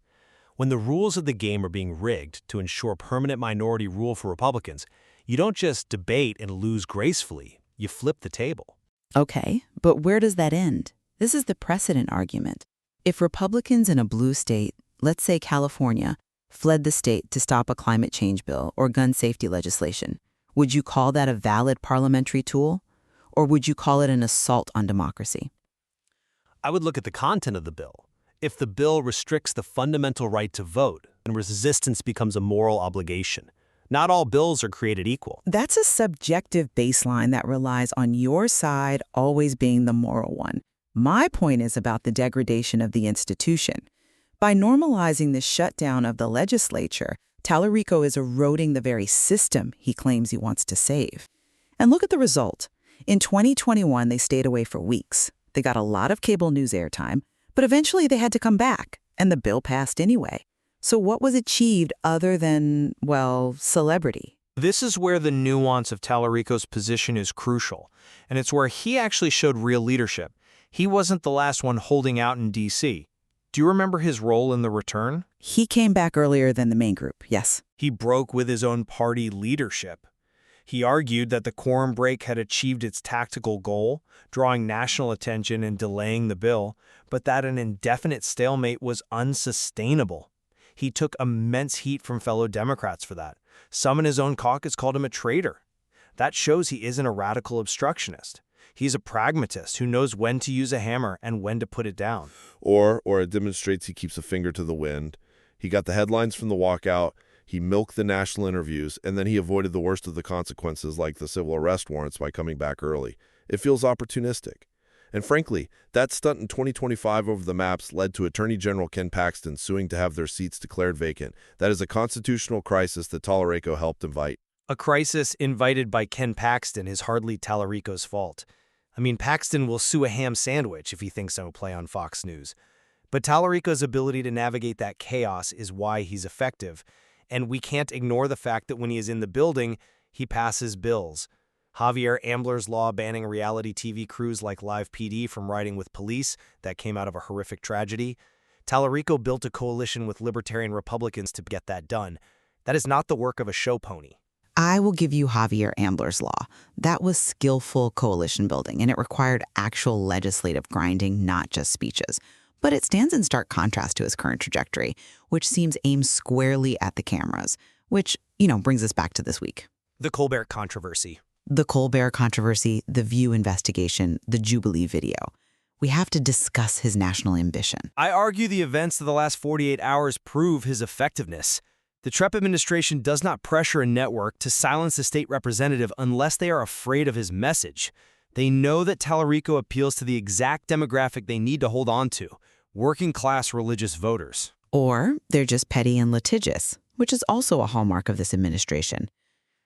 When the rules of the game are being rigged to ensure permanent minority rule for Republicans, you don't just debate and lose gracefully, you flip the table. Okay, but where does that end? This is the precedent argument. If Republicans in a blue state, let's say California, fled the state to stop a climate change bill or gun safety legislation, would you call that a valid parliamentary tool? Or would you call it an assault on democracy? I would look at the content of the bill. If the bill restricts the fundamental right to vote, then resistance becomes a moral obligation. Not all bills are created equal. That's a subjective baseline that relies on your side always being the moral one. My point is about the degradation of the institution. By normalizing the shutdown of the legislature, Talarico is eroding the very system he claims he wants to save. And look at the result. In 2021, they stayed away for weeks. They got a lot of cable news airtime, but eventually they had to come back, and the bill passed anyway. So what was achieved other than, well, celebrity? This is where the nuance of Talarico's position is crucial, and it's where he actually showed real leadership. He wasn't the last one holding out in D.C. Do you remember his role in the return? He came back earlier than the main group, yes. He broke with his own party leadership. He argued that the quorum break had achieved its tactical goal, drawing national attention and delaying the bill, but that an indefinite stalemate was unsustainable. He took immense heat from fellow Democrats for that. Some in his own caucus called him a traitor. That shows he isn't a radical obstructionist. He's a pragmatist who knows when to use a hammer and when to put it down. Or it demonstrates he keeps a finger to the wind. He got the headlines from the walkout, he milked the national interviews, and then he avoided the worst of the consequences like the civil arrest warrants by coming back early. It feels opportunistic. And frankly, that stunt in 2025 over the maps led to Attorney General Ken Paxton suing to have their seats declared vacant. That is a constitutional crisis that Talarico helped invite. A crisis invited by Ken Paxton is hardly Talarico's fault. I mean, Paxton will sue a ham sandwich if he thinks so play on Fox News. But Talarico's ability to navigate that chaos is why he's effective. And we can't ignore the fact that when he is in the building, he passes bills. Javier Ambler's law banning reality TV crews like Live PD from riding with police that came out of a horrific tragedy. Talarico built a coalition with libertarian Republicans to get that done. That is not the work of a show pony. I will give you Javier Ambler's law. That was skillful coalition building, and it required actual legislative grinding, not just speeches. But it stands in stark contrast to his current trajectory, which seems aimed squarely at the cameras, which, brings us back to this week. The Colbert controversy. The Colbert controversy, the View investigation, the Jubilee video. We have to discuss his national ambition. I argue the events of the last 48 hours prove his effectiveness. The Trump administration does not pressure a network to silence a state representative unless they are afraid of his message. They know that Talarico appeals to the exact demographic they need to hold on to, working-class religious voters. Or they're just petty and litigious, which is also a hallmark of this administration.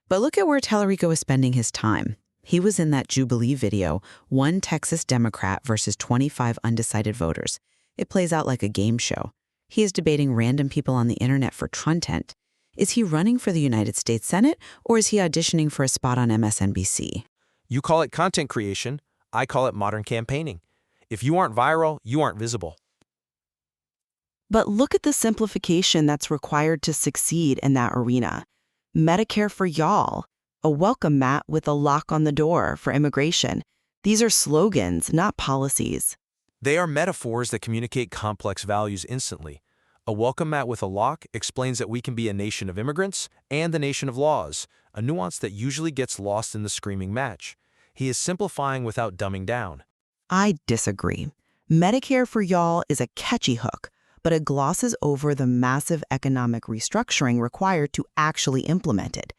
But look at where Talarico is spending his time. He was in that Jubilee video, one Texas Democrat versus 25 undecided voters. It plays out like a game show. He is debating random people on the internet for content. Is he running for the United States Senate, or is he auditioning for a spot on MSNBC? You call it content creation, I call it modern campaigning. If you aren't viral, you aren't visible. But look at the simplification that's required to succeed in that arena. Medicare for y'all, a welcome mat with a lock on the door for immigration. These are slogans, not policies. They are metaphors that communicate complex values instantly. A welcome mat with a lock explains that we can be a nation of immigrants and a nation of laws, a nuance that usually gets lost in the screaming match. He is simplifying without dumbing down. I disagree. Medicare for y'all is a catchy hook, but it glosses over the massive economic restructuring required to actually implement it.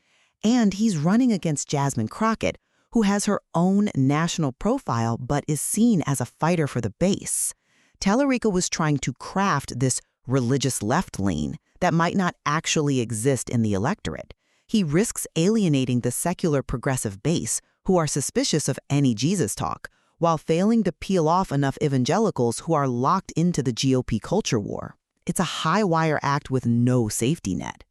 And he's running against Jasmine Crockett, who has her own national profile but is seen as a fighter for the base. Talarico was trying to craft this religious left lane that might not actually exist in the electorate. He risks alienating the secular progressive base, who are suspicious of any Jesus talk, while failing to peel off enough evangelicals who are locked into the GOP culture war. It's a high-wire act with no safety net.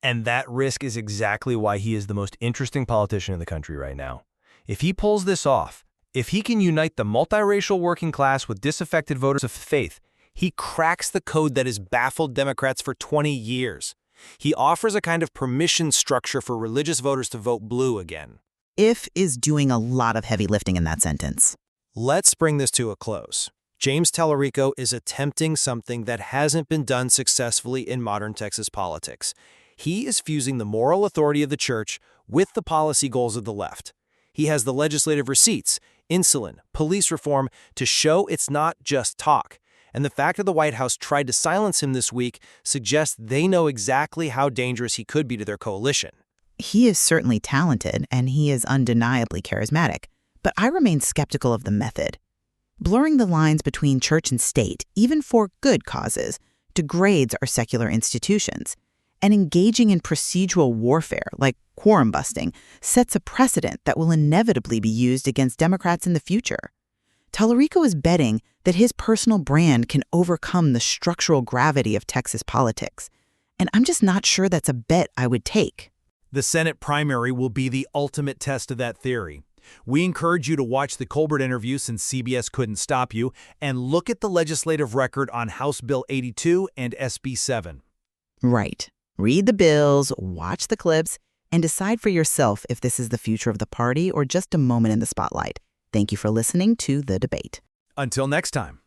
And that risk is exactly why he is the most interesting politician in the country right now. If he pulls this off, if he can unite the multiracial working class with disaffected voters of faith, he cracks the code that has baffled Democrats for 20 years. He offers a kind of permission structure for religious voters to vote blue again. If is doing a lot of heavy lifting in that sentence. Let's bring this to a close. James Talarico is attempting something that hasn't been done successfully in modern Texas politics. He is fusing the moral authority of the church with the policy goals of the left. He has the legislative receipts, insulin, police reform to show it's not just talk. And the fact that the White House tried to silence him this week suggests they know exactly how dangerous he could be to their coalition. He is certainly talented, and he is undeniably charismatic. But I remain skeptical of the method. Blurring the lines between church and state, even for good causes, degrades our secular institutions. And engaging in procedural warfare, like quorum busting, sets a precedent that will inevitably be used against Democrats in the future. Talarico is betting that his personal brand can overcome the structural gravity of Texas politics. And I'm just not sure that's a bet I would take. The Senate primary will be the ultimate test of that theory. We encourage you to watch the Colbert interview since CBS couldn't stop you, and look at the legislative record on House Bill 82 and SB 7. Right. Read the bills, watch the clips, and decide for yourself if this is the future of the party or just a moment in the spotlight. Thank you for listening to The Debate. Until next time.